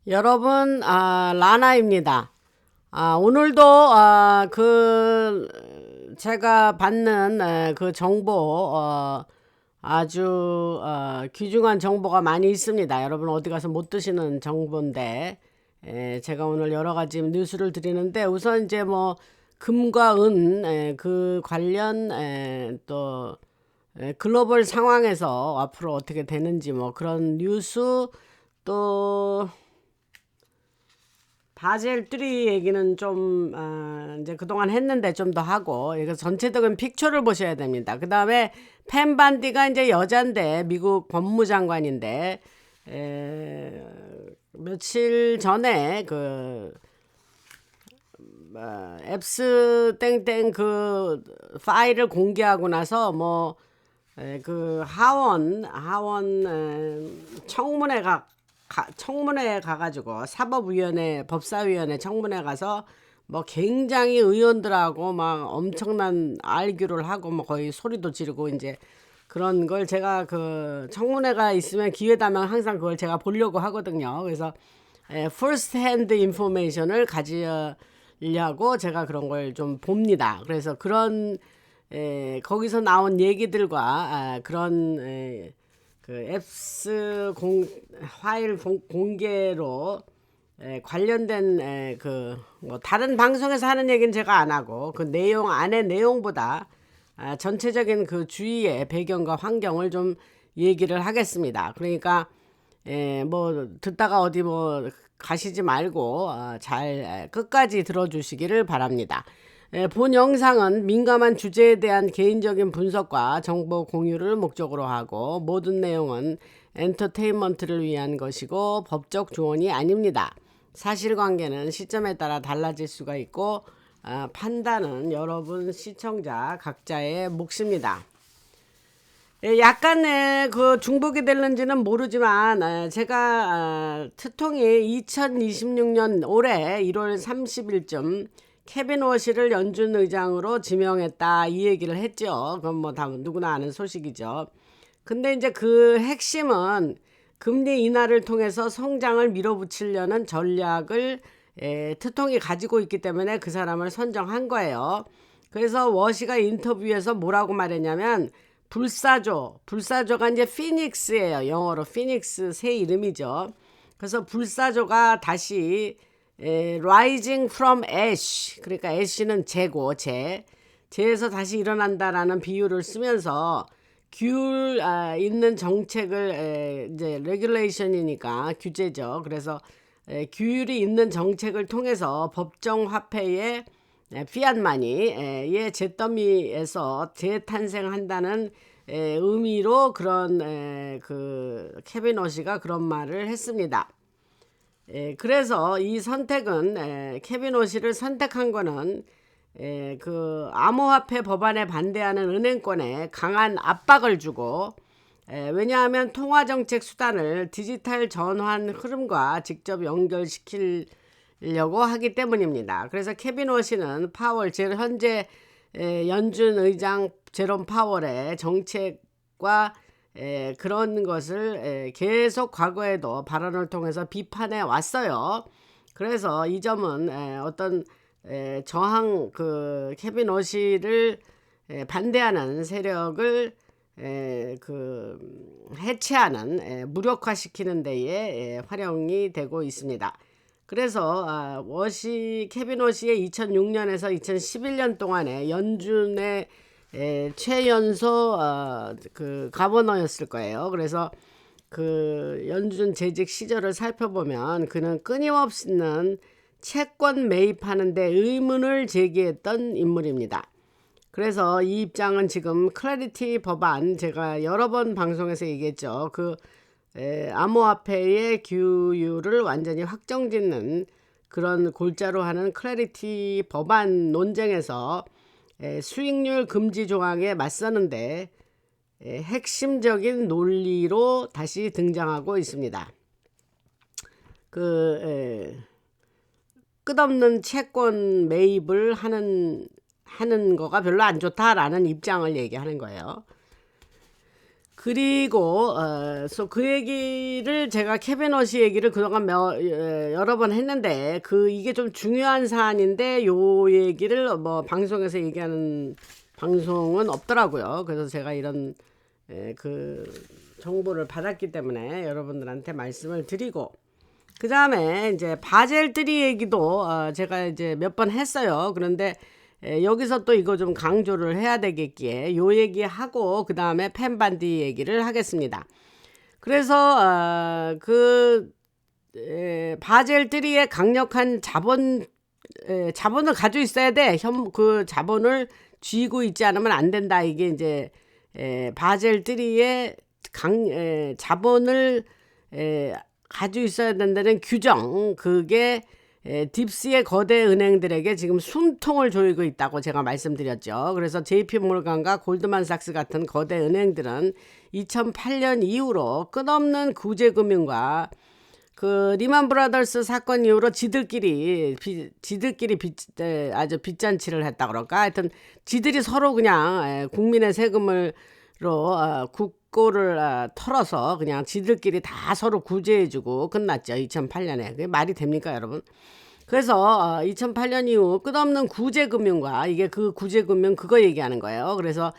여러분, 라나입니다. 오늘도 제가 받는 그 정보, 아주 귀중한 정보가 많이 있습니다. 여러분 어디 가서 못 드시는 정보인데, 제가 오늘 여러 가지 뉴스를 드리는데, 우선 이제 뭐 금과 은 그 관련 또 글로벌 상황에서 앞으로 어떻게 되는지 뭐 그런 뉴스, 또 바젤 3 얘기는 좀 이제 그동안 했는데 좀 더 하고, 이거 전체적인 픽처를 보셔야 됩니다. 그 다음에 펜 반디가 이제 여잔데 미국 법무장관인데, 며칠 전에 그 앱스 땡땡 그 파일을 공개하고 나서 뭐 그 하원 청문회 가가지고 사법위원회 법사위원회 청문회 가서 뭐 굉장히 의원들하고 막 엄청난 알규를 하고 뭐 거의 소리도 지르고 이제 그런 걸 제가 그 청문회가 있으면 기회 되면 항상 그걸 제가 보려고 하거든요. 그래서 first hand information을 가지려고 제가 그런 걸 좀 봅니다. 그래서 그런 거기서 나온 얘기들과 그런 그 앱스 파일 공개로 관련된 그 뭐 다른 방송에서 하는 얘기는 제가 안 하고 그 내용 안에 내용보다 전체적인 그 주위의 배경과 환경을 좀 얘기를 하겠습니다. 그러니까 뭐 듣다가 어디 뭐 가시지 말고 잘 끝까지 들어주시기를 바랍니다. 본 영상은 민감한 주제에 대한 개인적인 분석과 정보 공유를 목적으로 하고, 모든 내용은 엔터테인먼트를 위한 것이고 법적 조언이 아닙니다. 사실관계는 시점에 따라 달라질 수가 있고 판단은 여러분 시청자 각자의 몫입니다. 약간의 그 중복이 될는지는 모르지만 제가 트통이 2026년 올해 1월 30일쯤 케빈 워시를 연준 의장으로 지명했다 이 얘기를 했죠. 그건 뭐 다 누구나 아는 소식이죠. 근데 이제 그 핵심은 금리 인하를 통해서 성장을 밀어붙이려는 전략을 트통이 가지고 있기 때문에 그 사람을 선정한 거예요. 그래서 워시가 인터뷰에서 뭐라고 말했냐면, 불사조가 이제 피닉스예요. 영어로 피닉스 새 이름이죠. 그래서 불사조가 다시 rising from ash, 그러니까 ash는 재고 재에서 다시 일어난다라는 비유를 쓰면서 규율 있는 정책을 이제 regulation이니까 규제죠. 그래서 규율이 있는 정책을 통해서 법정 화폐의 피앗마니의 잿더미에서 재탄생한다는 의미로 그런 그 케빈 워시가 그런 말을 했습니다. 그래서 이 선택은 케빈 워시를 선택한 거는 그 암호화폐 법안에 반대하는 은행권에 강한 압박을 주고, 왜냐하면 통화정책 수단을 디지털 전환 흐름과 직접 연결시키려고 하기 때문입니다. 그래서 케빈 워시는 현재 연준 의장 제롬 파월의 정책과 그런 것을 계속 과거에도 발언을 통해서 비판해 왔어요. 그래서 이 점은 어떤 저항 그 케빈 워시를 반대하는 세력을 그 해체하는 무력화시키는 데에 활용이 되고 있습니다. 그래서 케빈 워시의 2006년에서 2011년 동안에 연준의 최연소 그 가버너였을 거예요. 그래서 그 연준 재직 시절을 살펴보면 그는 끊임없는 채권 매입하는 데 의문을 제기했던 인물입니다. 그래서 이 입장은 지금 클래리티 법안, 제가 여러 번 방송에서 얘기했죠. 그 암호화폐의 규율을 완전히 확정짓는 그런 골자로 하는 클래리티 법안 논쟁에서 수익률 금지 조항에 맞서는데 핵심적인 논리로 다시 등장하고 있습니다. 그 끝없는 채권 매입을 하는 거가 별로 안 좋다라는 입장을 얘기하는 거예요. 그리고 그 얘기를 제가 케빈 허시 얘기를 그동안 여러 번 했는데 이게 좀 중요한 사안인데 요 얘기를 뭐 방송에서 얘기하는 방송은 없더라고요. 그래서 제가 이런 그 정보를 받았기 때문에 여러분들한테 말씀을 드리고, 그 다음에 이제 바젤 3 얘기도 제가 이제 몇 번 했어요. 그런데 여기서 또 이거 좀 강조를 해야 되겠기에 요 얘기하고 그 다음에 펜반디 얘기를 하겠습니다. 그래서 바젤 3의 강력한 자본을 가지고 있어야 돼. 그 자본을 쥐고 있지 않으면 안 된다. 이게 이제 바젤 3의 자본을 가지고 있어야 된다는 규정, 그게 딥스의 거대 은행들에게 지금 숨통을 조이고 있다고 제가 말씀드렸죠. 그래서 JP모르간과 골드만삭스 같은 거대 은행들은 2008년 이후로 끝없는 구제금융과 그 리만 브라더스 사건 이후로 지들끼리 아주 빚잔치를 했다 그럴까. 하여튼 지들이 서로 그냥 국민의 세금으로 국고를 털어서 그냥 지들끼리 다 서로 구제해주고 끝났죠. 2008년에. 그게 말이 됩니까, 여러분? 그래서 2008년 이후 끝없는 구제금융과 이게 그 구제금융 그거 얘기하는 거예요. 그래서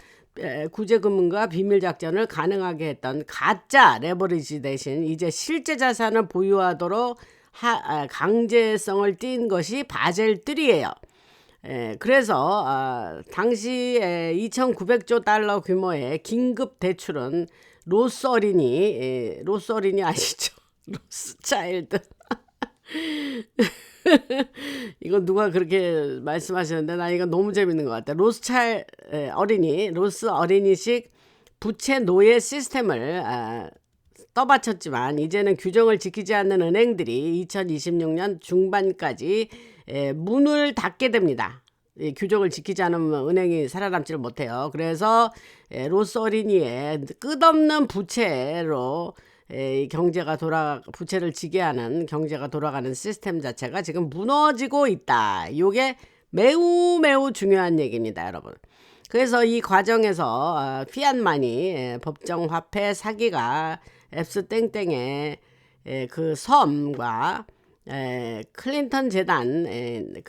구제금융과 비밀작전을 가능하게 했던 가짜 레버리지 대신 이제 실제 자산을 보유하도록 강제성을 띈 것이 바젤 3예요. 그래서 당시 2,900조 달러 규모의 긴급 대출은 로스 어린이 아시죠? 로스차일드. 이거 누가 그렇게 말씀하셨는데 나 이거 너무 재밌는 것 같아. 로스 어린이식 부채 노예 시스템을 떠받쳤지만 이제는 규정을 지키지 않는 은행들이 2026년 중반까지 문을 닫게 됩니다. 규정을 지키지 않으면 은행이 살아남지를 못해요. 그래서 로스 어린이의 끝없는 부채로 부채를 지게 하는 경제가 돌아가는 시스템 자체가 지금 무너지고 있다. 요게 매우 매우 중요한 얘기입니다, 여러분. 그래서 이 과정에서 피앗마니 법정화폐 사기가 앱스 땡땡의 그 섬과 클린턴 재단의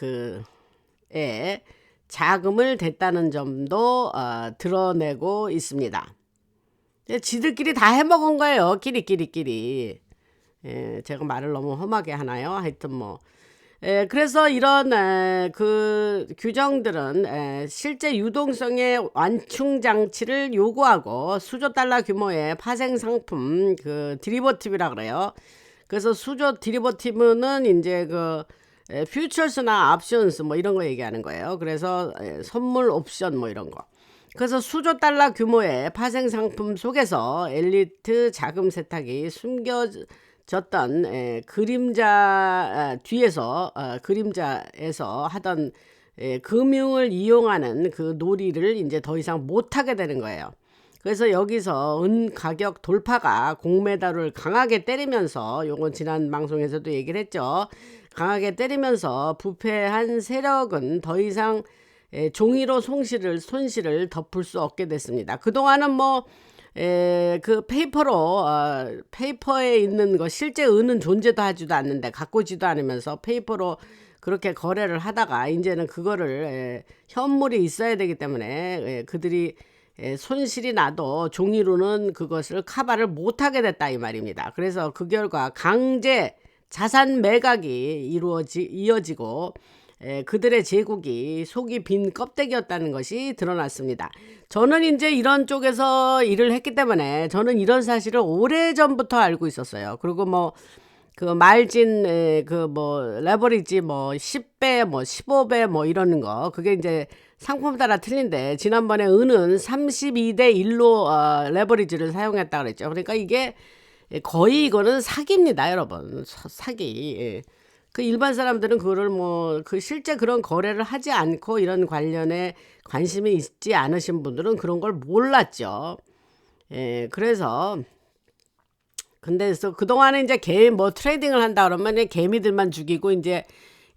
자금을 댔다는 점도 드러내고 있습니다. 지들끼리 다 해먹은 거예요. 끼리끼리. 제가 말을 너무 험하게 하나요? 하여튼 뭐. 그래서 이런 그 규정들은 실제 유동성의 완충 장치를 요구하고 수조 달러 규모의 파생 상품 그 디리버티브라 그래요. 그래서 수조 디리버티브는 이제 그 퓨처스나 옵션스 뭐 이런 거 얘기하는 거예요. 그래서 선물 옵션 뭐 이런 거. 그래서 수조 달러 규모의 파생 상품 속에서 엘리트 자금 세탁이 숨겨졌던 그림자에서 하던 금융을 이용하는 그 놀이를 이제 더 이상 못하게 되는 거예요. 그래서 여기서 은 가격 돌파가 공매도를 강하게 때리면서, 요건 지난 방송에서도 얘기를 했죠. 강하게 때리면서 부패한 세력은 더 이상 종이로 손실을 덮을 수 없게 됐습니다. 그동안은 뭐 그 페이퍼에 있는 거 실제 은은 존재도 하지도 않는데 갖고 지도 않으면서 페이퍼로 그렇게 거래를 하다가 이제는 그거를 현물이 있어야 되기 때문에 그들이 손실이 나도 종이로는 그것을 커버를 못하게 됐다 이 말입니다. 그래서 그 결과 강제 자산 매각이 이어지고 그들의 제국이 속이 빈 껍데기였다는 것이 드러났습니다. 저는 이제 이런 쪽에서 일을 했기 때문에 저는 이런 사실을 오래전부터 알고 있었어요. 그리고 뭐 그 말진 그 뭐 레버리지 뭐 10배 뭐 15배 뭐 이러는 거, 그게 이제 상품 따라 틀린데 지난번에 은은 32대 1로 레버리지를 사용했다 그랬죠. 그러니까 이게 거의 이거는 사기입니다, 여러분. 사기. 그 일반 사람들은 그거를 뭐 그 실제 그런 거래를 하지 않고 이런 관련에 관심이 있지 않으신 분들은 그런 걸 몰랐죠. 그래서 근데 그동안에 이제 트레이딩을 한다 그러면 개미들만 죽이고 이제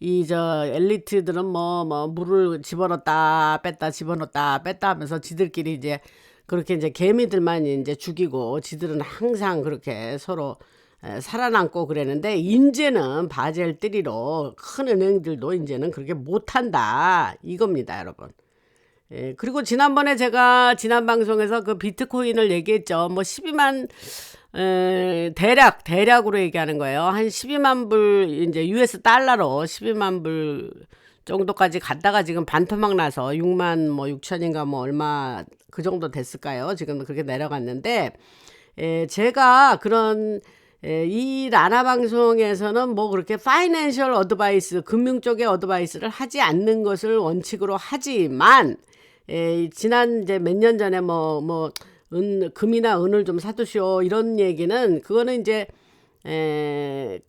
엘리트들은 뭐 물을 집어넣었다 뺐다 하면서 지들끼리 이제 그렇게 이제 개미들만 이제 죽이고 지들은 항상 그렇게 서로 살아남고 그랬는데, 이제는 바젤 3로 큰 은행들도 이제는 그렇게 못한다 이겁니다, 여러분. 그리고 지난번에 제가 지난 방송에서 그 비트코인을 얘기했죠. 뭐 12만 대략으로 얘기하는 거예요. 한 12만 불 이제 US 달러로 12만 불 정도까지 갔다가 지금 반토막 나서 6만 뭐 6천인가 뭐 얼마 그 정도 됐을까요? 지금 그렇게 내려갔는데, 제가 그런 이 라나 방송에서는 뭐 그렇게 파이낸셜 어드바이스, 금융 쪽의 어드바이스를 하지 않는 것을 원칙으로 하지만, 지난 이제 몇 년 전에 금이나 은을 좀 사두시오 이런 얘기는, 그거는 이제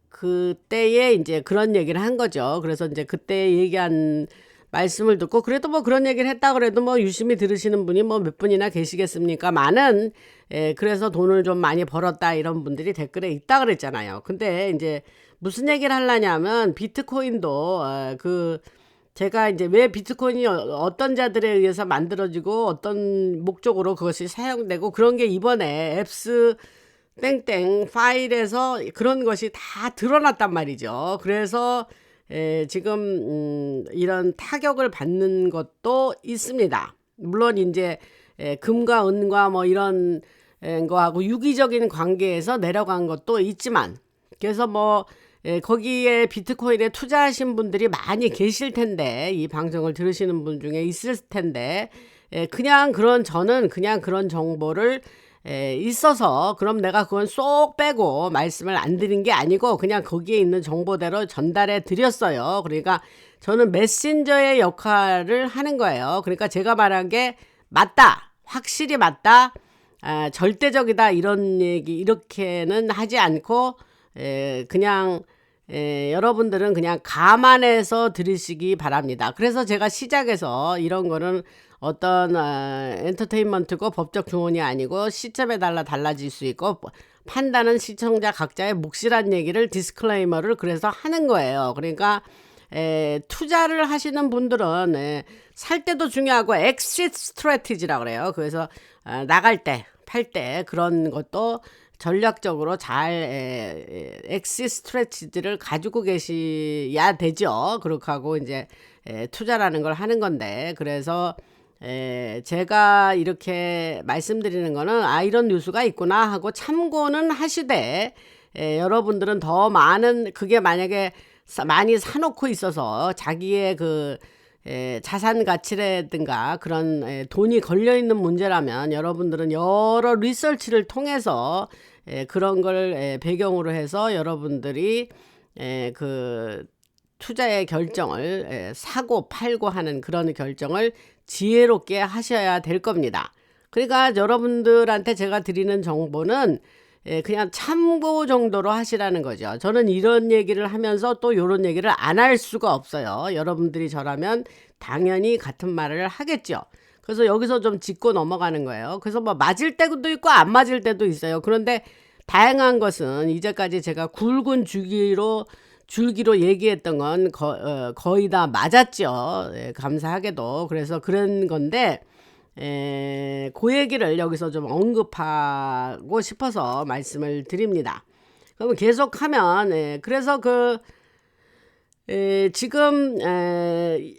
그때에 이제 그런 얘기를 한 거죠. 그래서 이제 그때 얘기한 말씀을 듣고, 그래도 뭐 그런 얘기를 했다 그래도 뭐 유심히 들으시는 분이 뭐 몇 분이나 계시겠습니까? 많은 그래서 돈을 좀 많이 벌었다 이런 분들이 댓글에 있다 그랬잖아요. 근데 이제 무슨 얘기를 하려냐면, 비트코인도 제가 이제 왜 비트코인이 어떤 자들에 의해서 만들어지고 어떤 목적으로 그것이 사용되고 그런 게 이번에 앱스 땡땡 파일에서 그런 것이 다 드러났단 말이죠. 그래서 지금 이런 타격을 받는 것도 있습니다. 물론 이제 금과 은과 뭐 이런 거하고 유기적인 관계에서 내려간 것도 있지만, 그래서 뭐 거기에 비트코인에 투자하신 분들이 많이 계실 텐데, 이 방송을 들으시는 분 중에 있을 텐데, 저는 그냥 그런 정보를 있어서 그럼 내가 그건 쏙 빼고 말씀을 안 드린 게 아니고 그냥 거기에 있는 정보대로 전달해 드렸어요. 그러니까 저는 메신저의 역할을 하는 거예요. 그러니까 제가 말한 게 맞다, 확실히 맞다, 절대적이다 이런 얘기 이렇게는 하지 않고, 그냥 여러분들은 그냥 감안해서 들으시기 바랍니다. 그래서 제가 시작에서 이런 거는 어떤 엔터테인먼트고 법적 조언이 아니고 시점에 따라 달라질 수 있고 판단은 시청자 각자의 몫이란 얘기를 디스클레이머를 그래서 하는 거예요. 그러니까 투자를 하시는 분들은 살 때도 중요하고 엑시트 스트래티지라고 그래요. 그래서 나갈 때, 팔 때 그런 것도 전략적으로 잘 엑시트 스트래티지를 가지고 계셔야 되죠. 그렇게 하고 이제 투자라는 걸 하는 건데, 그래서 제가 이렇게 말씀드리는 거는 이런 뉴스가 있구나 하고 참고는 하시되, 여러분들은 더 많은, 그게 만약에 많이 사놓고 있어서 자기의 그 자산 가치라든가 그런 돈이 걸려있는 문제라면 여러분들은 여러 리서치를 통해서 그런 걸 배경으로 해서 여러분들이 그 투자의 결정을 사고 팔고 하는 그런 결정을 지혜롭게 하셔야 될 겁니다. 그러니까 여러분들한테 제가 드리는 정보는 그냥 참고 정도로 하시라는 거죠. 저는 이런 얘기를 하면서 또 이런 얘기를 안 할 수가 없어요. 여러분들이 저라면 당연히 같은 말을 하겠죠. 그래서 여기서 좀 짚고 넘어가는 거예요. 그래서 뭐 맞을 때도 있고 안 맞을 때도 있어요. 그런데 다양한 것은 이제까지 제가 굵은 줄기로 얘기했던 건 거의 다 맞았죠. 감사하게도. 그래서 그런 건데, 그 얘기를 여기서 좀 언급하고 싶어서 말씀을 드립니다. 그럼 계속하면, 그래서 지금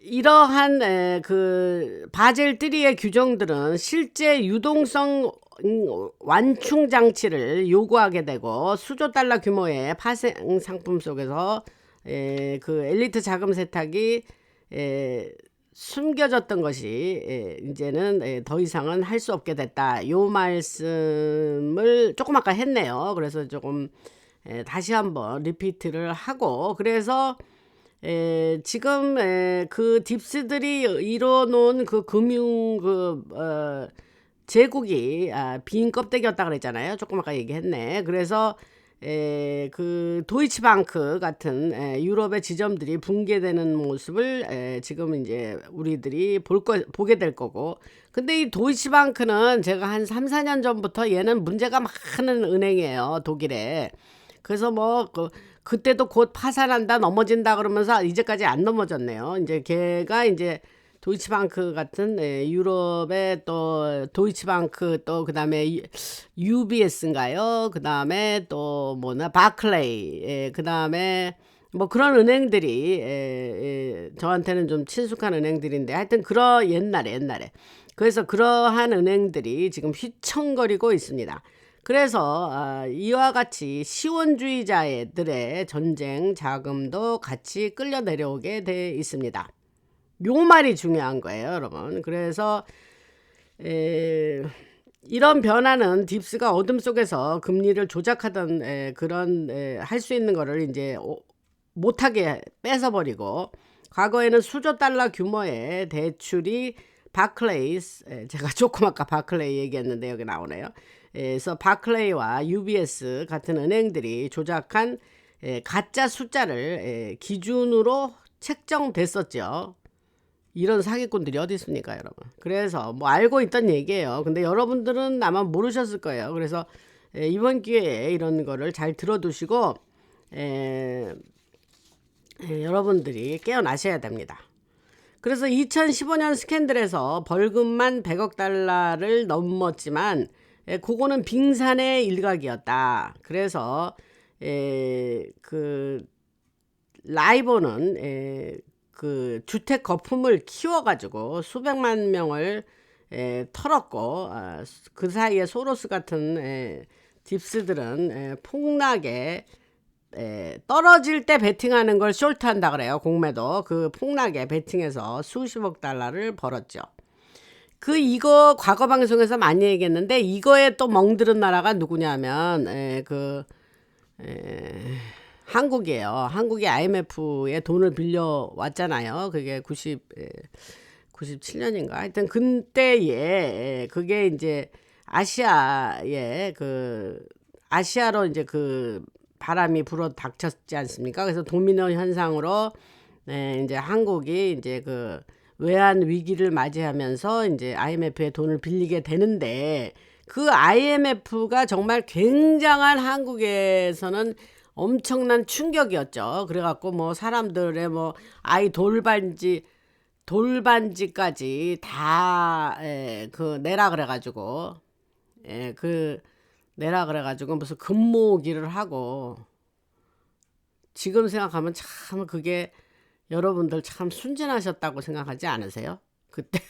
이러한 그 바젤 3의 규정들은 실제 유동성 완충 장치를 요구하게 되고, 수조 달러 규모의 파생 상품 속에서 그 엘리트 자금 세탁이 숨겨졌던 것이 이제는 더 이상은 할 수 없게 됐다. 요 말씀을 조금 아까 했네요. 그래서 조금 다시 한번 리피트를 하고, 그래서 지금 그 딥스들이 이뤄놓은 그 금융 제국이 빈 껍데기였다 그랬잖아요. 조금 아까 얘기했네. 그래서 그 도이치방크 같은 유럽의 지점들이 붕괴되는 모습을 지금 이제 우리들이 보게 될 거고, 근데 이 도이치방크는 제가 한 3, 4년 전부터 얘는 문제가 많은 은행이에요, 독일에. 그래서 뭐 그때도 곧 파산한다, 넘어진다 그러면서 이제까지 안 넘어졌네요. 이제 걔가 이제 도이치방크 같은 유럽의 또 도이치방크 또 그다음에 UBS인가요? 그다음에 또 뭐나 바클레이 그다음에 뭐 그런 은행들이 저한테는 좀 친숙한 은행들인데 하여튼 그런 옛날에 그래서 그러한 은행들이 지금 휘청거리고 있습니다. 그래서 이와 같이 시원주의자들의 전쟁 자금도 같이 끌려 내려오게 돼 있습니다. 요 말이 중요한 거예요, 여러분. 그래서 이런 변화는 딥스가 어둠 속에서 금리를 조작하던 그런 할 수 있는 거를 이제 못하게 뺏어버리고, 과거에는 수조 달러 규모의 대출이 바클레이스, 제가 조금 아까 바클레이 얘기했는데 여기 나오네요. 그래서 바클레이와 UBS 같은 은행들이 조작한 가짜 숫자를 기준으로 책정됐었죠. 이런 사기꾼들이 어디 있습니까, 여러분? 그래서 뭐 알고 있던 얘기예요. 근데 여러분들은 아마 모르셨을 거예요. 그래서 이번 기회에 이런 거를 잘 들어두시고 여러분들이 깨어나셔야 됩니다. 그래서 2015년 스캔들에서 벌금만 100억 달러를 넘었지만 그거는 빙산의 일각이었다. 그래서 그 라이보는 그 주택 거품을 키워가지고 수백만 명을 털었고, 그 사이에 소로스 같은 딥스들은 폭락에 떨어질 때 베팅하는 걸 숄트한다 그래요. 공매도 그 폭락에 베팅해서 수십억 달러를 벌었죠. 이거 과거 방송에서 많이 얘기했는데, 이거에 또 멍들은 나라가 누구냐면 한국이에요. 한국이 IMF에 돈을 빌려 왔잖아요. 그게 97년인가. 하여튼 그때에 그게 이제 아시아로 이제 그 바람이 불어 닥쳤지 않습니까? 그래서 도미노 현상으로 이제 한국이 이제 그 외환 위기를 맞이하면서 이제 IMF에 돈을 빌리게 되는데, 그 IMF가 정말 굉장한 한국에서는 엄청난 충격이었죠. 그래갖고 뭐 사람들의 뭐 아이 돌반지까지 다 내라 그래가지고 무슨 금모기를 하고, 지금 생각하면 참 그게 여러분들 참 순진하셨다고 생각하지 않으세요? 그때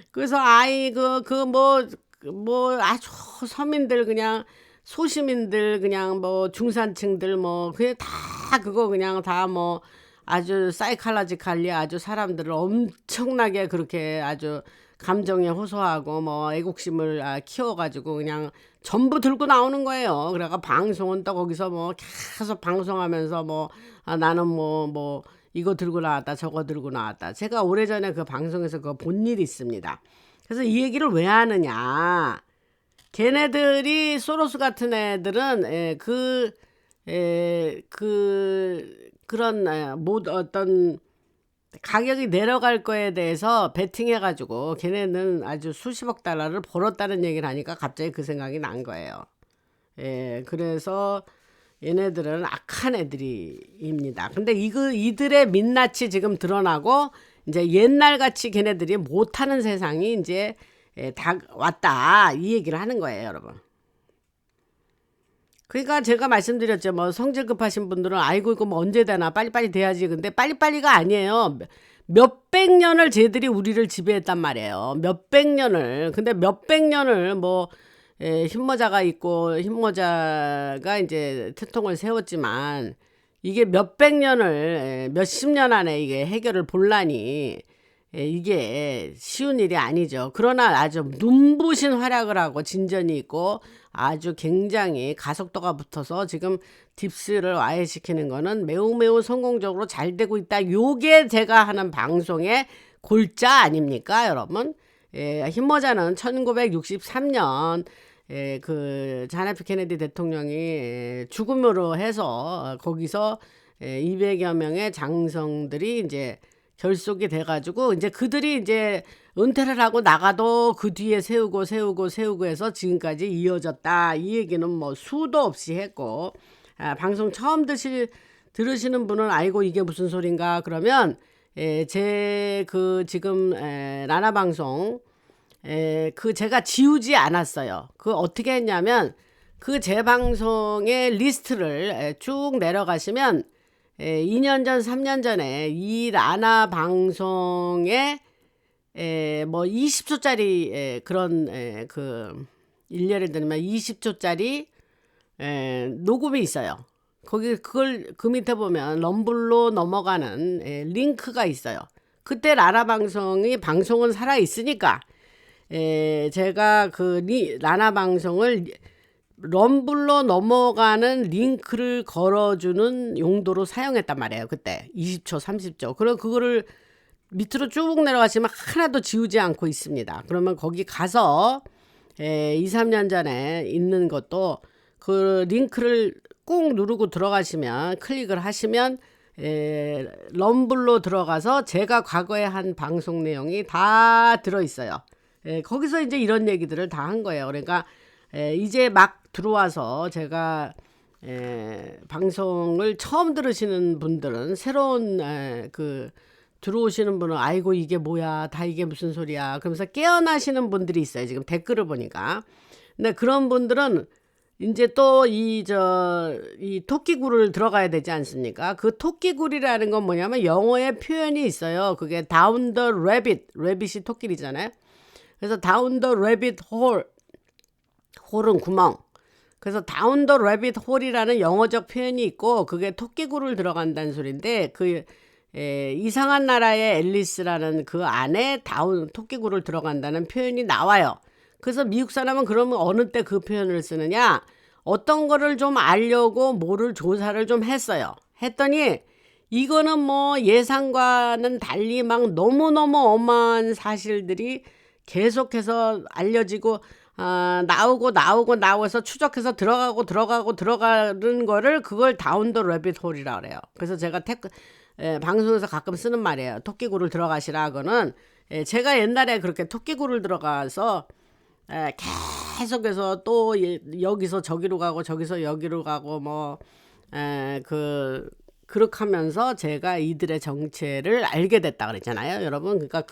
그래서 아주 서민들 그냥 소시민들 그냥 뭐 중산층들 뭐 그게 다 그거 그냥 다 뭐 아주 사이칼라지칼리 아주 사람들을 엄청나게 그렇게 아주 감정에 호소하고 뭐 애국심을 키워가지고 그냥 전부 들고 나오는 거예요. 그래가 방송은 또 거기서 뭐 계속 방송하면서 뭐 나는 뭐 이거 들고 나왔다 저거 들고 나왔다. 제가 오래전에 그 방송에서 그거 본 일이 있습니다. 그래서 이 얘기를 왜 하느냐. 걔네들이 소로스 같은 애들은 그런 어떤 가격이 내려갈 거에 대해서 베팅해가지고 걔네는 아주 수십억 달러를 벌었다는 얘기를 하니까 갑자기 그 생각이 난 거예요. 그래서 얘네들은 악한 애들입니다. 근데 이들의 민낯이 지금 드러나고 이제 옛날같이 걔네들이 못하는 세상이 이제 다 왔다 이 얘기를 하는 거예요, 여러분. 그러니까 제가 말씀드렸죠. 뭐 성질 급하신 분들은 아이고 이거 뭐 언제 되나 빨리빨리 돼야지. 근데 빨리빨리가 아니에요. 몇백 년을 쟤들이 우리를 지배했단 말이에요. 몇백 년을. 근데 몇백 년을 뭐 흰모자가 있고 흰모자가 이제 태통을 세웠지만 이게 몇백 년을 몇십 년 안에 이게 해결을 볼라니 이게 쉬운 일이 아니죠. 그러나 아주 눈부신 활약을 하고 진전이 있고 아주 굉장히 가속도가 붙어서 지금 딥스를 와해시키는 거는 매우 성공적으로 잘 되고 있다. 요게 제가 하는 방송의 골자 아닙니까, 여러분? 흰모자는 1963년 그 존 F 케네디 대통령이 죽음으로 해서 거기서 200여 명의 장성들이 이제 결속이 돼가지고 이제 그들이 이제 은퇴를 하고 나가도 그 뒤에 세우고 해서 지금까지 이어졌다. 이 얘기는 뭐 수도 없이 했고, 방송 처음 들으시는 분은 아이고 이게 무슨 소린가 그러면 제 그 지금 라나 방송 그 제가 지우지 않았어요. 그 어떻게 했냐면 그 제 방송의 리스트를 쭉 내려가시면 2년 전, 3년 전에 이 라나 방송에 뭐 20초짜리 그런 그 일례를 들면 20초짜리 녹음이 있어요. 거기 그걸 그 밑에 보면 럼블로 넘어가는 링크가 있어요. 그때 라나 방송은 살아 있으니까 제가 그 라나 방송을 럼블로 넘어가는 링크를 걸어주는 용도로 사용했단 말이에요. 그때 20초, 30초. 그럼 그거를 밑으로 쭉 내려가시면 하나도 지우지 않고 있습니다. 그러면 거기 가서 2, 3년 전에 있는 것도 그 링크를 꾹 누르고 들어가시면 클릭을 하시면 럼블로 들어가서 제가 과거에 한 방송 내용이 다 들어있어요. 거기서 이제 이런 얘기들을 다 한 거예요. 그러니까 이제 막 들어와서 제가 방송을 처음 들으시는 분들은 새로운 그 들어오시는 분은 아이고 이게 뭐야 다 이게 무슨 소리야 그러면서 깨어나시는 분들이 있어요. 지금 댓글을 보니까. 근데 그런 분들은 이제 또 이 토끼굴을 들어가야 되지 않습니까? 그 토끼굴이라는 건 뭐냐면 영어의 표현이 있어요. 그게 down the rabbit, rabbit이 토끼리잖아요. 그래서 down the rabbit hole, 홀은 구멍. 그래서 down the rabbit hole이라는 영어적 표현이 있고 그게 토끼굴을 들어간다는 소리인데 그 이상한 나라의 앨리스라는 그 안에 토끼굴을 들어간다는 표현이 나와요. 그래서 미국 사람은 그러면 어느 때 그 표현을 쓰느냐? 어떤 거를 좀 알려고 뭐를 조사를 좀 했어요. 했더니 이거는 뭐 예상과는 달리 막 너무너무 어마한 사실들이 계속해서 알려지고 나오고 추적해서 들어가는 거를 그걸 다운 더 래빗 홀이라고 그래요. 그래서 제가 방송에서 가끔 쓰는 말이에요. 토끼굴을 들어가시라 하고는 제가 옛날에 그렇게 토끼굴을 들어가서 계속해서 또 여기서 저기로 가고 저기서 여기로 가고 뭐 그렇게 하면서 제가 이들의 정체를 알게 됐다 그랬잖아요, 여러분. 그러니까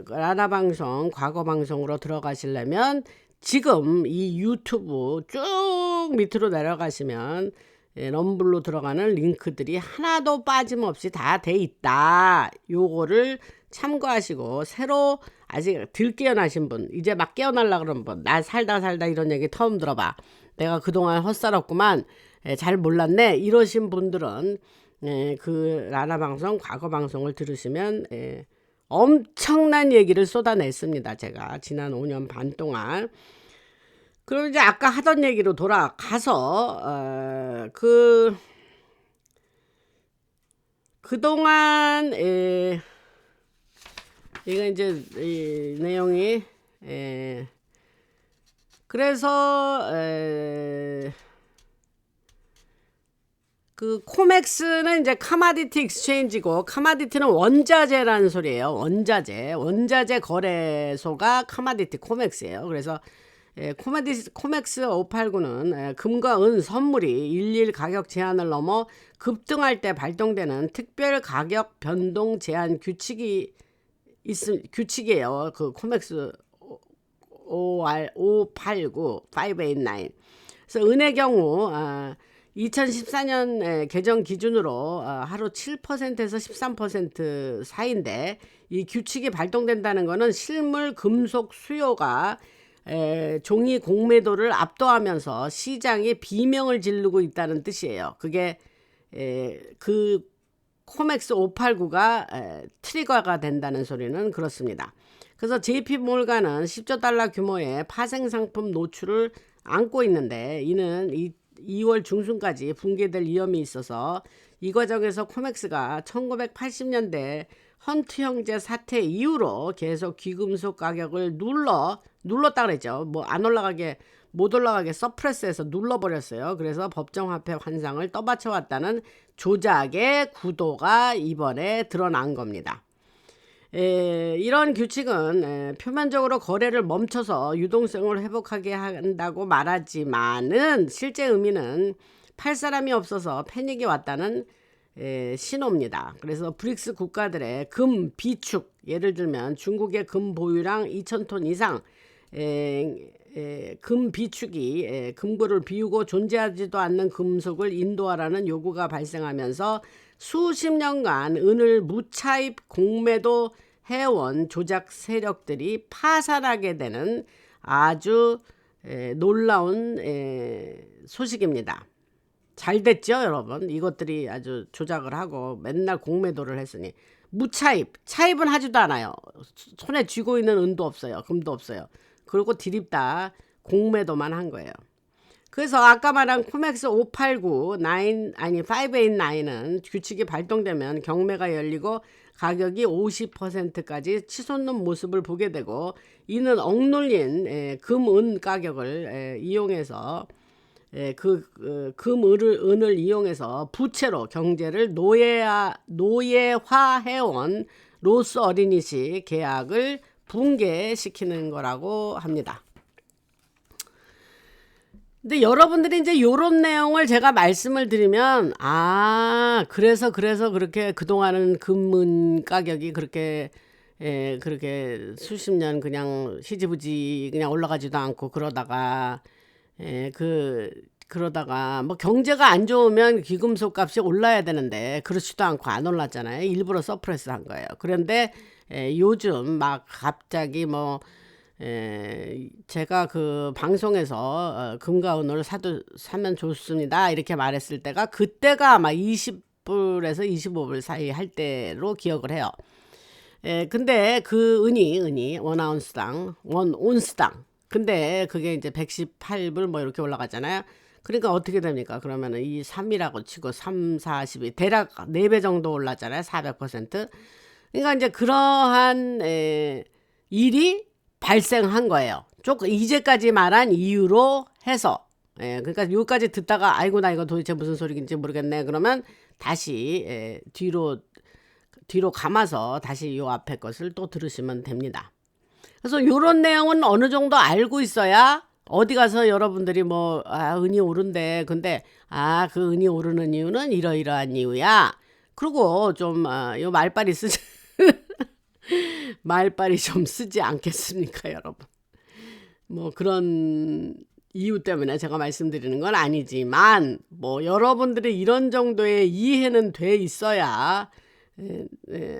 라나 방송 과거 방송으로 들어가시려면 지금 이 유튜브 쭉 밑으로 내려가시면 럼블로 들어가는 링크들이 하나도 빠짐없이 다 돼 있다. 요거를 참고하시고 새로 아직 덜 깨어나신 분, 이제 막 깨어나려고 그러는 분, 나 살다 이런 얘기 처음 들어봐. 내가 그동안 헛살았구만. 잘 몰랐네. 이러신 분들은 그 라나 방송 과거 방송을 들으시면 엄청난 얘기를 쏟아냈습니다. 제가 지난 5년 반 동안. 그리고 이제 아까 하던 얘기로 돌아가서 그동안 이거 이제 이 내용이 그래서 그 코맥스는 이제 카마디티 익스체인지고 카마디티는 원자재라는 소리예요. 원자재 거래소가 카마디티 코맥스예요. 그래서 코맥스 589는 금과 은 선물이 일일 가격 제한을 넘어 급등할 때 발동되는 특별 가격 변동 제한 규칙이에요. 그 코맥스 589. 그래서 은의 경우 2014년 개정 기준으로 하루 7%에서 13% 사이인데 이 규칙이 발동된다는 것은 실물 금속 수요가 종이 공매도를 압도하면서 시장에 비명을 지르고 있다는 뜻이에요. 그게 그 코맥스 589가 트리거가 된다는 소리는 그렇습니다. 그래서 JP몰간은 10조 달러 규모의 파생상품 노출을 안고 있는데 이는 2월 중순까지 붕괴될 위험이 있어서 이 과정에서 코맥스가 1980년대 헌트 형제 사태 이후로 계속 귀금속 가격을 눌렀다 그랬죠. 뭐 못 올라가게 서프레스해서 눌러버렸어요. 그래서 법정화폐 환상을 떠받쳐 왔다는 조작의 구도가 이번에 드러난 겁니다. 이런 규칙은 표면적으로 거래를 멈춰서 유동성을 회복하게 한다고 말하지만은 실제 의미는 팔 사람이 없어서 패닉이 왔다는 신호입니다. 그래서 브릭스 국가들의 금 비축, 예를 들면 중국의 금 보유량 2,000톤 이상, 금 비축이 금고를 비우고 존재하지도 않는 금속을 인도하라는 요구가 발생하면서 수십 년간 은을 무차입 공매도 해온 조작 세력들이 파산하게 되는 아주 놀라운 소식입니다. 잘 됐죠, 여러분? 이것들이 아주 조작을 하고 맨날 공매도를 했으니. 무차입, 차입은 하지도 않아요. 손에 쥐고 있는 은도 없어요. 금도 없어요. 그리고 디립다 공매도만 한 거예요. 그래서 아까 말한 코맥스 589, 589는 규칙이 발동되면 경매가 열리고 가격이 50%까지 치솟는 모습을 보게 되고, 이는 억눌린 금은 가격을 이용해서 금은을 이용해서 부채로 경제를 노예화해온 로스 어린이식 계약을 붕괴시키는 거라고 합니다. 근데 여러분들이 이제 요런 내용을 제가 말씀을 드리면, 그래서 그렇게 그동안은 금은 가격이 그렇게 수십 년 그냥 희지부지 그냥 올라가지도 않고 그러다가 뭐 경제가 안 좋으면 귀금속 값이 올라야 되는데 그렇지도 않고 안 올랐잖아요. 일부러 서프레스 한 거예요. 그런데 요즘 막 갑자기 뭐 제가 그 방송에서 금과 은을 사면 좋습니다 이렇게 말했을 때가, 그때가 아마 20불에서 25불 사이 할 때로 기억을 해요. 근데 그 은이 원온스당 근데 그게 이제 118불 뭐 이렇게 올라가잖아요. 그러니까 어떻게 됩니까? 그러면은 이 3이라고 치고 3, 42 대략 4배 정도 올랐잖아요. 400%. 그러니까 이제 그러한 일이 발생한 거예요. 조금 이제까지 말한 이유로 해서. 그러니까 여기까지 듣다가 아이고 나 이거 도대체 무슨 소리인지 모르겠네. 그러면 다시 뒤로 감아서 다시 요 앞에 것을 또 들으시면 됩니다. 그래서 요런 내용은 어느 정도 알고 있어야 어디 가서 여러분들이 뭐 은이 오른대. 근데 그 은이 오르는 이유는 이러이러한 이유야. 그리고 좀 요 말빨이 쓰지 말빨이 좀 쓰지 않겠습니까, 여러분? 뭐 그런 이유 때문에 제가 말씀드리는 건 아니지만, 뭐 여러분들이 이런 정도의 이해는 돼 있어야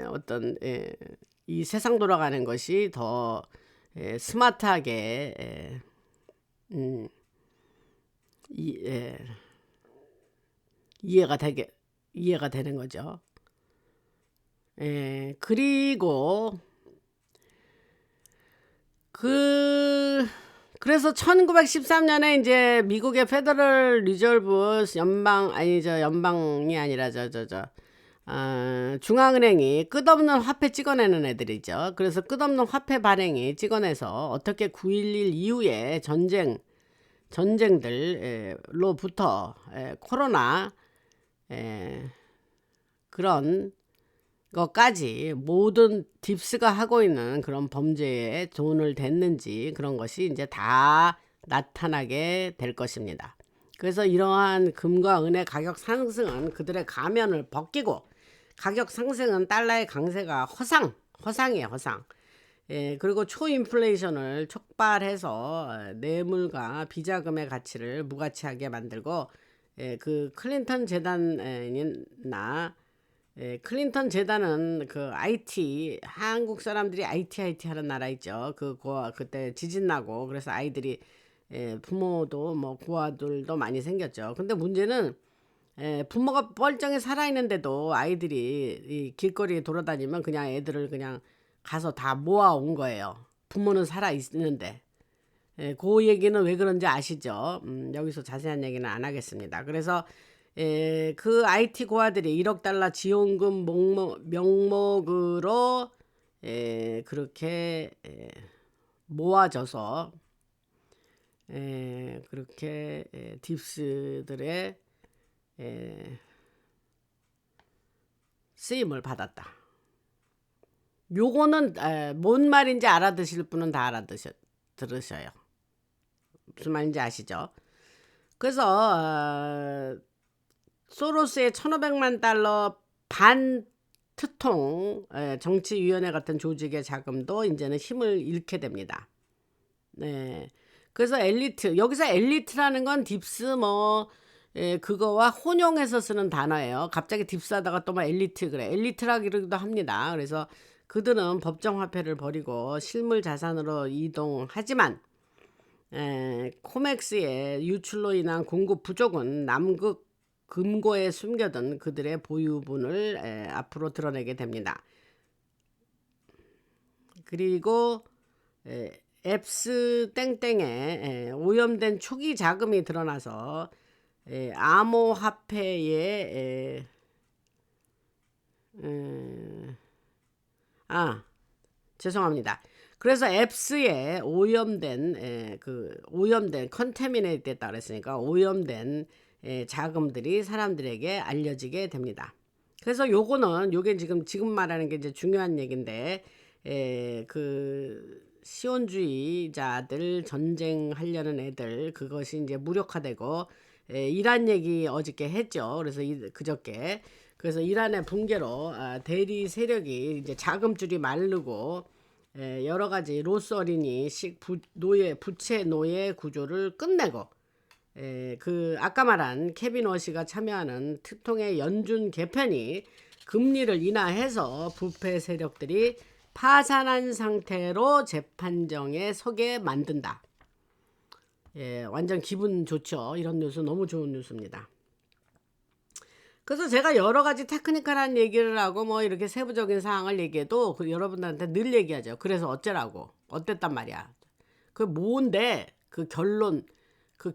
어떤 이 세상 돌아가는 것이 더 스마트하게 이해가 되는 거죠. 그리고 그래서 1913년에 이제 미국의 페더럴 리저브 연방이 아니라 중앙은행이 끝없는 화폐 찍어내는 애들이죠. 그래서 끝없는 화폐 발행이 찍어내서 어떻게 9.11 이후에 전쟁들로부터 코로나 그런 것까지 모든 딥스가 하고 있는 그런 범죄에 돈을 댔는지 그런 것이 이제 다 나타나게 될 것입니다. 그래서 이러한 금과 은의 가격 상승은 그들의 가면을 벗기고, 가격 상승은 달러의 강세가 허상이에요, 허상. 그리고 초인플레이션을 촉발해서 뇌물과 비자금의 가치를 무가치하게 만들고, 그 클린턴 재단은 그 IT, 한국 사람들이 IT 하는 나라 있죠. 그때 지진 나고 그래서 아이들이 부모도 뭐 고아들도 많이 생겼죠. 근데 문제는 부모가 뻘쩡히 살아있는데도 아이들이 이 길거리에 돌아다니면 그냥 애들을 그냥 가서 다 모아온 거예요. 부모는 살아있는데. 그 얘기는 왜 그런지 아시죠? 여기서 자세한 얘기는 안 하겠습니다. 그래서 그 IT 고아들이 1억 달러 지원금 명목으로 그렇게 모아져서 그렇게 딥스들의 쓰임을 받았다. 요거는 뭔 말인지 알아드실 분은 다 들으셔요. 무슨 말인지 아시죠? 그래서 소로스의 1,500만 달러 반 트통 정치위원회 같은 조직의 자금도 이제는 힘을 잃게 됩니다. 네. 그래서 엘리트, 여기서 엘리트라는 건 딥스 그거와 혼용해서 쓰는 단어예요. 갑자기 딥스 하다가 또 막 엘리트 그래. 엘리트라기도 합니다. 그래서 그들은 법정 화폐를 버리고 실물 자산으로 이동하지만 코맥스의 유출로 인한 공급 부족은 남극 금고에 숨겨둔 그들의 보유분을 앞으로 드러내게 됩니다. 그리고 앱스 땡땡에 오염된 초기 자금이 드러나서 암호화폐에 죄송합니다. 그래서 앱스에 오염된 컨테미네이트 됐다 그랬으니까 오염된 자금들이 사람들에게 알려지게 됩니다. 그래서 요게 지금 말하는 게 이제 중요한 얘기인데 그 시온주의자들 전쟁하려는 애들 그것이 이제 무력화되고 이란 얘기 어저께 했죠. 그래서 그저께 그래서 이란의 붕괴로 대리 세력이 이제 자금줄이 마르고 여러 가지 로스 어린이 부채 노예 구조를 끝내고 그 아까 말한 케빈 워시가 참여하는 특통의 연준 개편이 금리를 인하해서 부패 세력들이 파산한 상태로 재판정에 서게 만든다. 완전 기분 좋죠. 이런 뉴스 너무 좋은 뉴스입니다. 그래서 제가 여러 가지 테크니컬한 얘기를 하고 이렇게 세부적인 사항을 얘기해도 여러분들한테 늘 얘기하죠. 그래서 어쩌라고 어땠단 말이야. 그 뭔데 그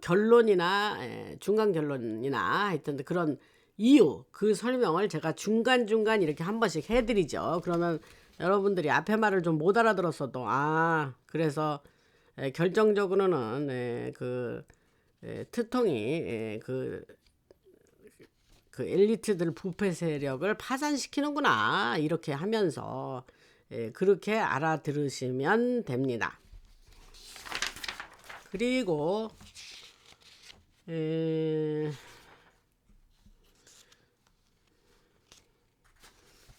결론이나 중간 결론이나 하여튼 그런 이유 그 설명을 제가 중간중간 이렇게 한 번씩 해드리죠. 그러면 여러분들이 앞에 말을 좀 못 알아들었어도 그래서 결정적으로는 트통이 그 엘리트들 부패 세력을 파산시키는구나 이렇게 하면서 그렇게 알아들으시면 됩니다. 그리고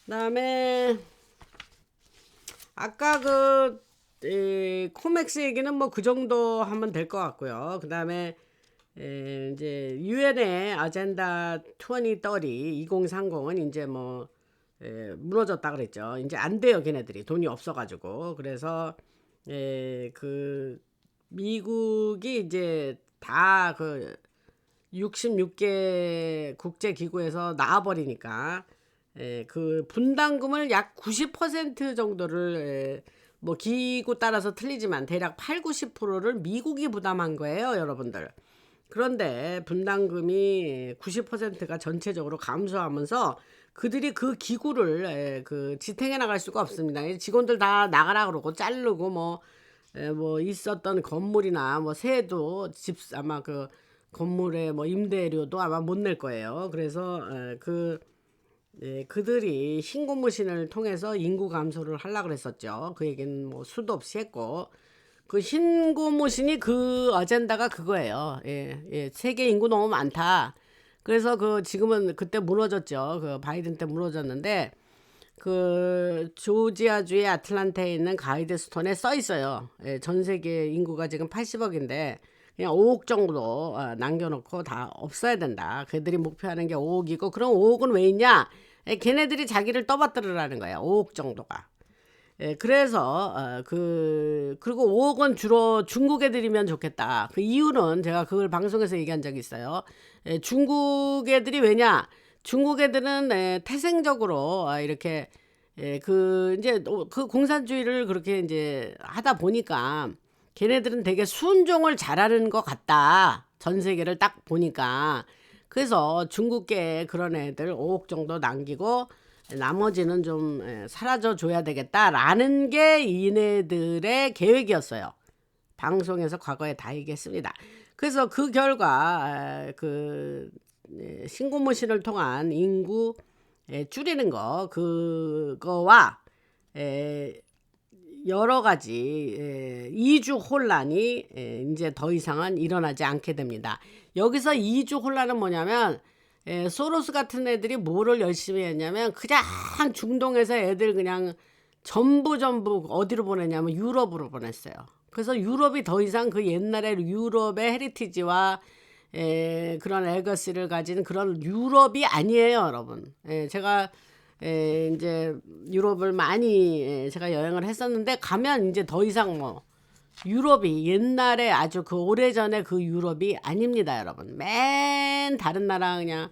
그다음에 아까 코맥스 얘기는 그 정도 하면 될 것 같고요. 그다음에 이제 유엔의 아젠다 2030은 이제 무너졌다 그랬죠. 이제 안 돼요, 걔네들이 돈이 없어가지고. 그래서 그 미국이 이제 다 66개 국제기구에서 나와버리니까 그 분담금을 약 90% 정도를 기구 따라서 틀리지만 대략 80-90%를 미국이 부담한 거예요, 여러분들. 그런데 분담금이 90%가 전체적으로 감소하면서 그들이 그 기구를 지탱해 나갈 수가 없습니다. 직원들 다 나가라 그러고 자르고 있었던 건물이나 세도 아마 그 건물의 임대료도 아마 못 낼 거예요. 그래서 그들이 신고무신을 통해서 인구 감소를 하려고 그랬었죠. 그 얘기는 수도 없이 했고 그 신고무신이 그 어젠다가 그거예요. 세계 인구 너무 많다. 그래서 지금은 그때 무너졌죠. 그 바이든 때 무너졌는데 그 조지아주의 아틀란타에 있는 가이드스톤에 써 있어요. 전 세계 인구가 지금 80억인데 그냥 5억 정도 남겨놓고 다 없어야 된다. 그들이 목표하는 게 5억이고 그럼 5억은 왜 있냐? 걔네들이 자기를 떠받들으라는 거야. 5억 정도가. 그래서 그리고 5억은 주로 중국에 드리면 좋겠다. 그 이유는 제가 그걸 방송에서 얘기한 적이 있어요. 중국 애들이 왜냐? 중국 애들은 태생적으로 이렇게 이제 그 공산주의를 그렇게 이제 하다 보니까 걔네들은 되게 순종을 잘하는 것 같다. 전 세계를 딱 보니까. 그래서 중국계 그런 애들 5억 정도 남기고 나머지는 좀 사라져 줘야 되겠다라는 게 이네들의 계획이었어요. 방송에서 과거에 다 얘기했습니다. 그래서 그 결과 신고무신을 통한 인구 줄이는 그거와 여러 가지 이주 혼란이 이제 더 이상은 일어나지 않게 됩니다. 여기서 이주 혼란은 뭐냐면 소로스 같은 애들이 뭐를 열심히 했냐면 그냥 중동에서 애들 그냥 전부 어디로 보냈냐면 유럽으로 보냈어요. 그래서 유럽이 더 이상 그 옛날에 유럽의 헤리티지와 그런 레거시를 가진 그런 유럽이 아니에요, 여러분. 제가 이제 유럽을 많이 제가 여행을 했었는데 가면 이제 더 이상 뭐 유럽이 옛날에 아주 그 오래전에 그 유럽이 아닙니다, 여러분. 맨 다른 나라 그냥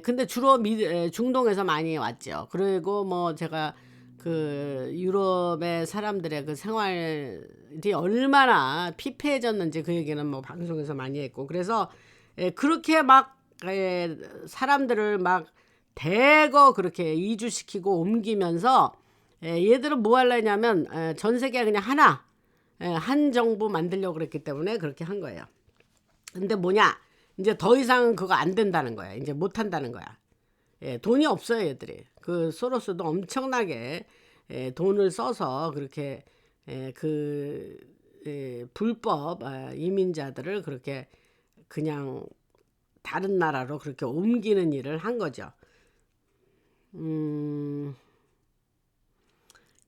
근데 주로 중동에서 많이 왔죠. 그리고 뭐 제가 그 유럽의 사람들의 그 생활이 얼마나 피폐해졌는지 그 얘기는 뭐 방송에서 많이 했고 그래서 그렇게 막 사람들을 막 대거 그렇게 이주시키고 옮기면서 얘들은 뭐 하려냐면 전 세계 그냥 하나 한 정부 만들려고 그랬기 때문에 그렇게 한 거예요. 근데 뭐냐 이제 더 이상 그거 안 된다는 거야. 이제 못 한다는 거야. 돈이 없어요, 얘들이. 그 소로스도 엄청나게 돈을 써서 그렇게 불법 이민자들을 그렇게 그냥 다른 나라로 그렇게 옮기는 일을 한 거죠.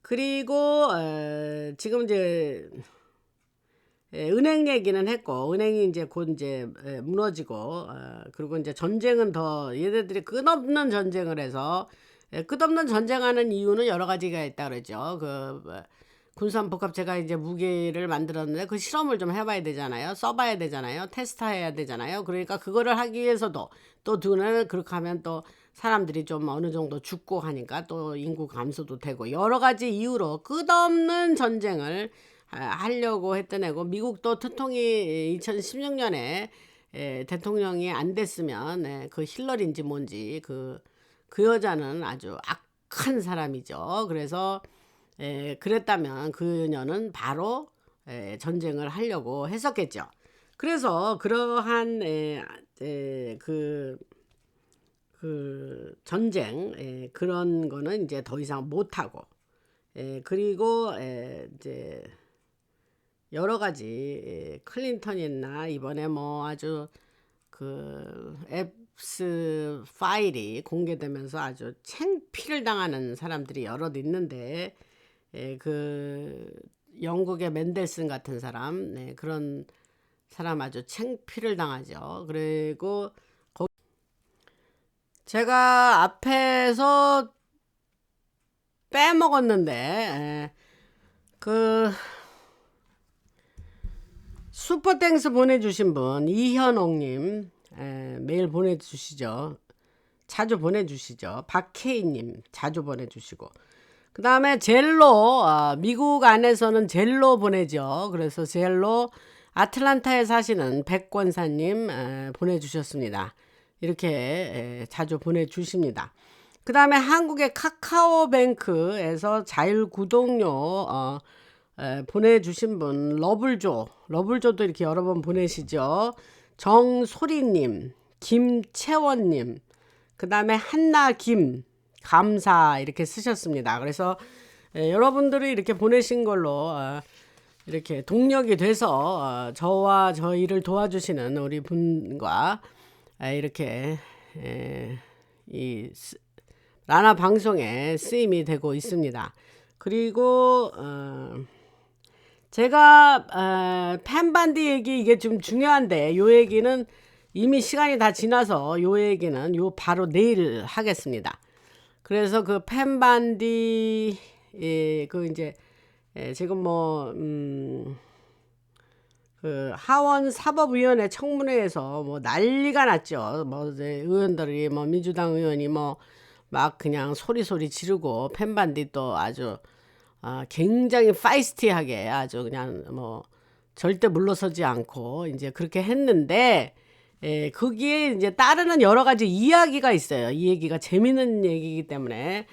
그리고 지금 이제 은행 얘기는 했고 은행이 이제 곧 이제 무너지고 그리고 이제 전쟁은 더 얘네들이 끝없는 전쟁을 해서 끝없는 전쟁하는 이유는 여러 가지가 있다 그러죠. 군산 복합체가 이제 무기를 만들었는데 그 실험을 좀 해봐야 되잖아요. 써봐야 되잖아요. 테스트해야 되잖아요. 그러니까 그거를 하기 위해서도 또 두는 그렇게 하면 또 사람들이 좀 어느 정도 죽고 하니까 또 인구 감소도 되고 여러 가지 이유로 끝없는 전쟁을 하려고 했던 애고 미국도 특통이 2016년에 대통령이 안 됐으면 그 힐러리인지 뭔지 그 여자는 아주 악한 사람이죠. 그래서 그랬다면 그녀는 바로 전쟁을 하려고 했었겠죠. 그래서 그러한 그 전쟁 그런 거는 이제 더 이상 못하고 그리고 이제 여러 가지 클린턴이나 이번에 뭐 아주 그 앱스 파일이 공개되면서 아주 창피를 당하는 사람들이 여럿 있는데 그 영국의 맨델슨 같은 사람 그런 사람 아주 창피를 당하죠. 그리고 제가 앞에서 빼먹었는데 그 슈퍼땡스 보내주신 분 이현옥님 메일 보내주시죠. 자주 보내주시죠. 박혜인님 자주 보내주시고 그 다음에 젤로 미국 안에서는 젤로 보내죠. 그래서 젤로 아틀란타에 사시는 백권사님 보내주셨습니다. 이렇게 자주 보내주십니다. 그 다음에 한국의 카카오뱅크에서 자율구독료 보내주신 분 러블조도 이렇게 여러 번 보내시죠. 정소리님, 김채원님, 그 다음에 한나김 감사 이렇게 쓰셨습니다. 그래서 여러분들이 이렇게 보내신 걸로 이렇게 동력이 돼서 저와 저희를 도와주시는 우리 분과 이렇게 이 라나 방송에 쓰임이 되고 있습니다. 그리고 제가 팬반디 얘기 이게 좀 중요한데 요 얘기는 이미 시간이 다 지나서 요 얘기는 요 바로 내일 하겠습니다. 그래서 그 팬반디 그 이제 지금 뭐 그 하원 사법위원회 청문회에서 뭐 난리가 났죠. 뭐 의원들이 뭐 민주당 의원이 뭐 막 그냥 소리 지르고 팬반디 또 아주 굉장히 파이스티하게 아주 그냥 뭐 절대 물러서지 않고 이제 그렇게 했는데 거기에 이제 따르는 여러 가지 이야기가 있어요. 이 얘기가 재밌는 얘기이기 때문에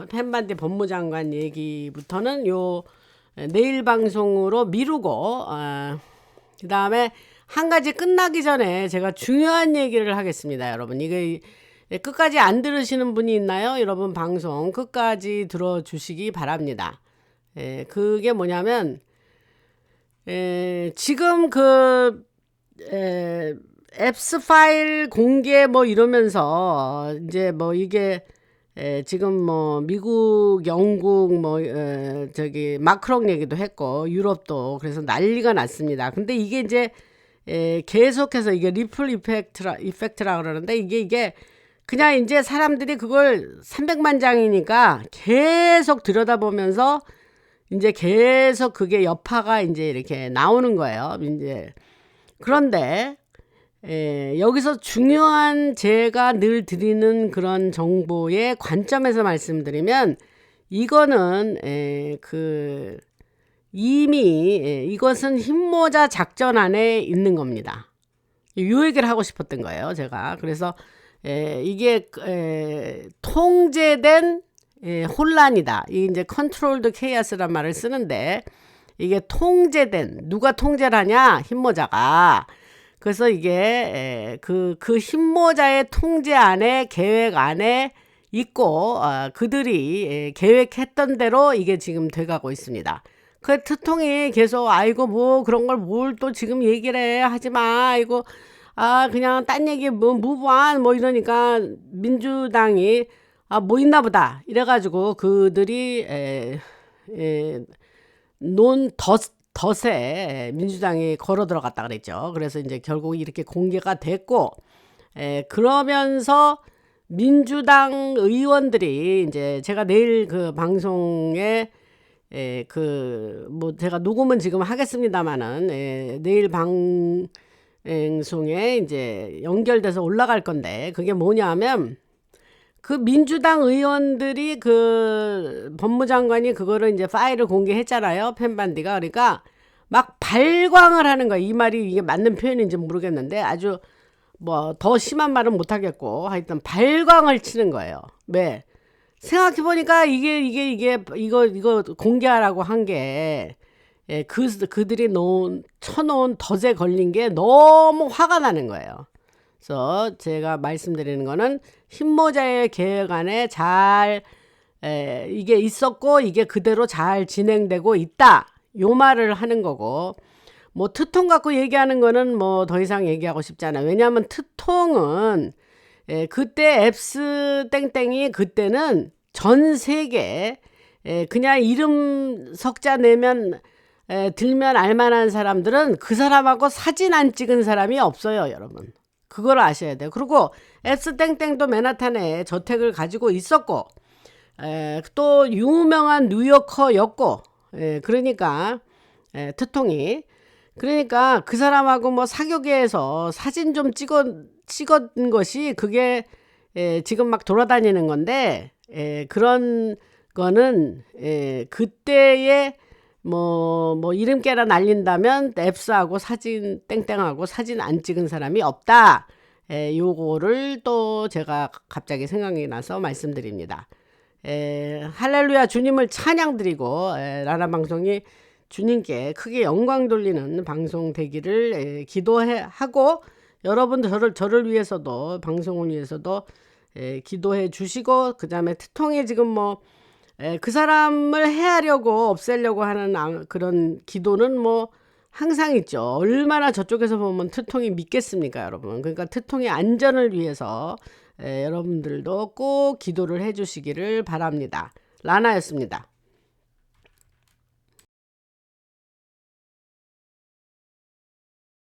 팬반디 법무장관 얘기부터는 요 내일 방송으로 미루고 그 다음에 한 가지 끝나기 전에 제가 중요한 얘기를 하겠습니다. 여러분 이게 끝까지 안 들으시는 분이 있나요? 여러분 방송 끝까지 들어주시기 바랍니다. 그게 뭐냐면 지금 그 앱스 파일 공개 뭐 이러면서 이제 뭐 이게 지금 뭐 미국, 영국 뭐 저기 마크롱 얘기도 했고 유럽도 그래서 난리가 났습니다. 근데 이게 이제 계속해서 이게 리플 이펙트라 그러는데 이게 그냥 이제 사람들이 그걸 300만 장이니까 계속 들여다보면서 이제 계속 그게 여파가 이제 이렇게 나오는 거예요. 이제 그런데 여기서 중요한 제가 늘 드리는 그런 정보의 관점에서 말씀드리면 이거는 이미 이것은 흰모자 작전 안에 있는 겁니다. 이 얘기를 하고 싶었던 거예요, 제가. 그래서 이게 통제된 혼란이다. 이게 이제 컨트롤드 케이어스란 말을 쓰는데 이게 통제된 누가 통제를 하냐? 흰모자가. 그래서 이게 그 흰모자의 통제 안에 계획 안에 있고 그들이 계획했던 대로 이게 지금 돼가고 있습니다. 그 트통이 계속 아이고 뭐 그런 걸 뭘 또 지금 얘기를 해 하지 마 아이고 그냥 딴 얘기 뭐 무브한 뭐 이러니까 민주당이 뭐 있나 보다 이래가지고 그들이 덫에 민주당이 걸어 들어갔다 그랬죠. 그래서 이제 결국 이렇게 공개가 됐고 그러면서 민주당 의원들이 이제 제가 내일 그 방송에 뭐 제가 녹음은 지금 하겠습니다만은 내일 방송에 이제 연결돼서 올라갈 건데 그게 뭐냐면 그 민주당 의원들이 그 법무장관이 그거를 이제 파일을 공개했잖아요. 펜반디가. 그러니까 막 발광을 하는 거야. 이 말이 이게 맞는 표현인지 모르겠는데 아주 뭐 더 심한 말은 못하겠고 하여튼 발광을 치는 거예요. 왜? 생각해보니까 이거 공개하라고 한 게 그들이 쳐놓은 덫에 걸린 게 너무 화가 나는 거예요. 그래서 제가 말씀드리는 거는 흰모자의 계획 안에 잘 이게 있었고 이게 그대로 잘 진행되고 있다. 요 말을 하는 거고 뭐 트통 갖고 얘기하는 거는 뭐 더 이상 얘기하고 싶지 않아요. 왜냐하면 트통은 그때 앱스 땡땡이 그때는 전 세계 그냥 이름 석자 내면 들면 알만한 사람들은 그 사람하고 사진 안 찍은 사람이 없어요, 여러분. 그걸 아셔야 돼요. 그리고 앱스 땡땡도 맨하탄에 저택을 가지고 있었고 또 유명한 뉴요커였고 그러니까 트통이 그러니까 그 사람하고 뭐 사교계에서 사진 좀 찍은 것이 그게 지금 막 돌아다니는 건데 그런 거는 그때의 뭐 이름 깨라 날린다면 앱스하고 사진 땡땡하고 사진 안 찍은 사람이 없다. 요거를 또 제가 갑자기 생각이 나서 말씀드립니다. 할렐루야 주님을 찬양드리고 라라방송이 주님께 크게 영광 돌리는 방송 되기를 기도하고 여러분 저를 위해서도 방송을 위해서도 기도해 주시고 그 다음에 트통에 지금 뭐 그 사람을 해하려고 없애려고 하는 그런 기도는 뭐 항상 있죠. 얼마나 저쪽에서 보면 트통이 믿겠습니까, 여러분? 그러니까 트통의 안전을 위해서 여러분들도 꼭 기도를 해주시기를 바랍니다. 라나였습니다.